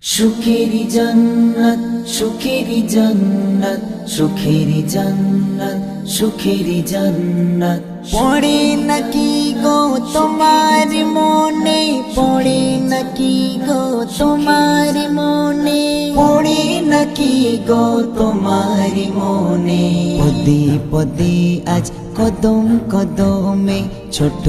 সুখেরি জান্নাত সুখেরি জান্নাত সুখেরি জান্নাত সুখেরি জান্নাত পড়ে নাকি গো তোমার মনে, পড়ে নাকি গো তোমার মনে, পড়ে নাকি গো তোমার মনে পদে পদে আজ কদম কদমে ছোট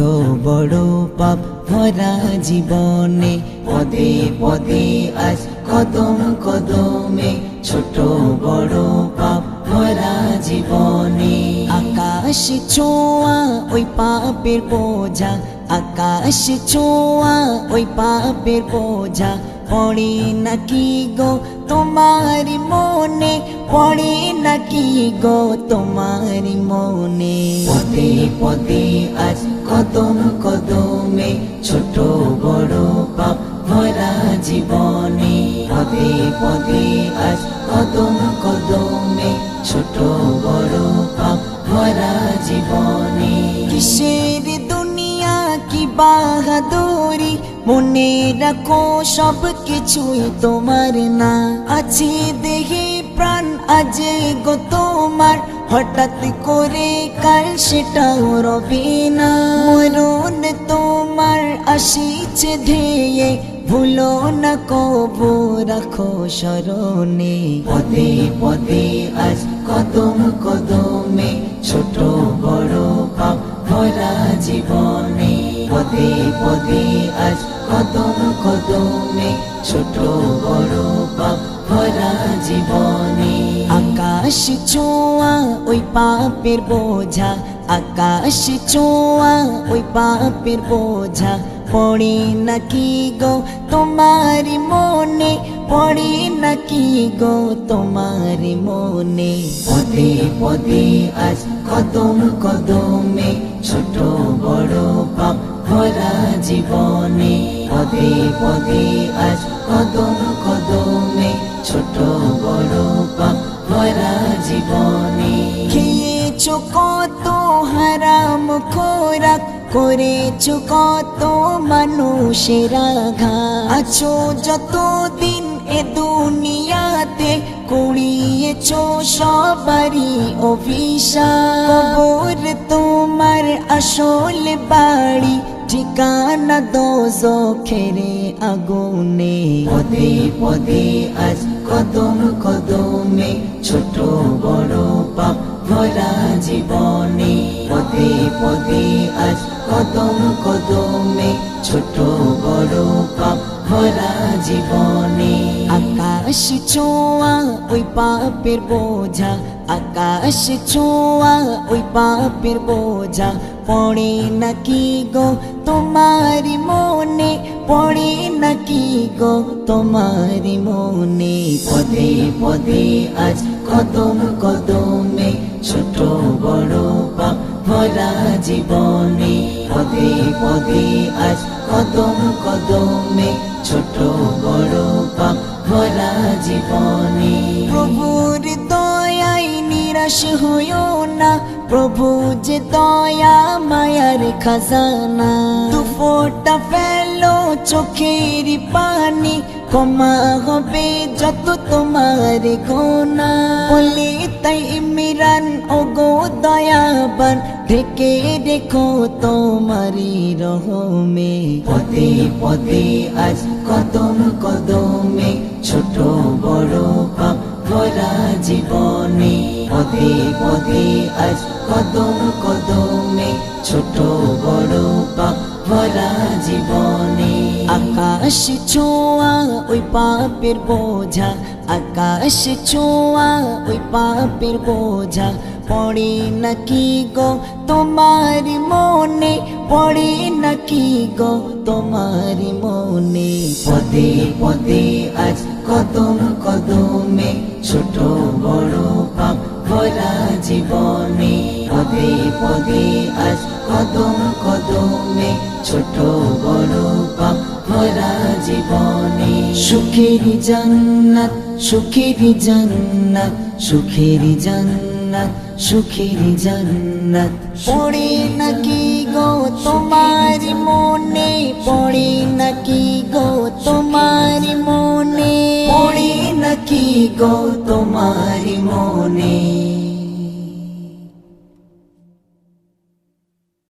বড় পাপ ভরা জীবনে পদে পদে আজ কদম কদমে ছোট বড় পাপ ভরা জীবনে আকাশ ছোঁয়া ওই পাপের বোঝা, আকাশ ছোঁয়া ওই পাপের বোঝা পড়ে নাকি গো তোমার মনে, পড়ে নাকি গো তোমার মনে পদে পদে আজ কদম কদমে ছোট বড় পাপ ভরা জীবনে পদে পদে আজ কদম কদমে ছোট বড় পাপ ভরা জীবনে কিসের দুনিয়া কি বাহাদুরি, মনে রাখো সব কিছুই তোমার না। আছে দেহে প্রাণ আজ গো তোমার, হঠাৎ করে কাল সেটাও রবে না। মরণ তোমার আসিছে ধেয়ে, ভুলো না কবু রাখো স্মরণে পদে পদে আজ কদম কদমে ছোট বড় পাপ ভরা জীবনে পদে পদে আজ কদম কদমে ছোট বড় পাপ ভরা জীবনে আকাশ ছোঁয়া ওই পাপের বোঝা, আকাশ ছোঁয়া ওই পাপের বোঝা পড়ে নাকি গো তোমার মনে, পড়ে নাকি গো তোমার মনে পদে পদে আজ কদম কদমে ছোট বড় পাপ ভরা জীবনে পদে পদে আজ কদম কদমে ছোট বড় পাপ ভরা জীবনে খেয়েছো কত হারাম খোরাক, করেছো কত মানুষের আঘাত, আছো যতদিন এ দুনিয়াতে কুড়িয়েছো সবারই অভিশাপ। কবর তোমার আসল বাড়ি, ঠিকানা দোজখের আগুনে পদে পদে আজ কদম কদমে ছোট বড় পাপ ভরা জীবনে পদে পদে আজ কদম কদমে ছোট বড় পাপ ভরা জীবনে আকাশ ছোঁয়া ওই পাপের বোঝা, আকাশ ছোঁয়া ওই পাপের বোঝা পড়ে নাকি গো তোমার মনে, পড়ে নাকি গো তোমার মনে পদে পদে আজ কদম কদমে ছোট বড় পাপ ভরা জীবনে পদে পদে আজ কদম কদমে ছোট বড় পাপ ভরা জীবনে প্রভুর দয়ায় নিরাশ হইও না, প্রভু যে দয়া মায়ার খাজানা। দু ফোঁটা ফেলো চোখের পানি, ক্ষমা হবে যত তোমার গোনা। বলে তাই ইমরান ও গো দয়াবান, ঢেকে রেখো তোমারি রহমে পদে পদে আজ কদম কদমে ছোট বড় পাপ ভরা জীবনে পদে পদে আজ কদম কদমে ছোট বড় পাপ ভরা জীবনে আকাশ ছোঁয়া ওই পাপের বোঝা, আকাশ ছোঁয়া ওই পাপের বোঝা পড়ে নাকি গো তোমার মনে, পড়ে নাকি গো তোমার মনে পদে পদে আজ কদম কদমে ছোট বড় পাপ ভরা জীবনে পদে পদে আজ কদম কদমে ছোট বড় পাপ ভরা জীবনে সুখেরি জান্নাত সুখেরি জান্নাত সুখেরি জান্নাত সুখেরি জান্নাত পড়ে নাকি গো তোমার মনে, পড়ে নাকি গো তোমার মনে। নাকি গো তোমারি মনে।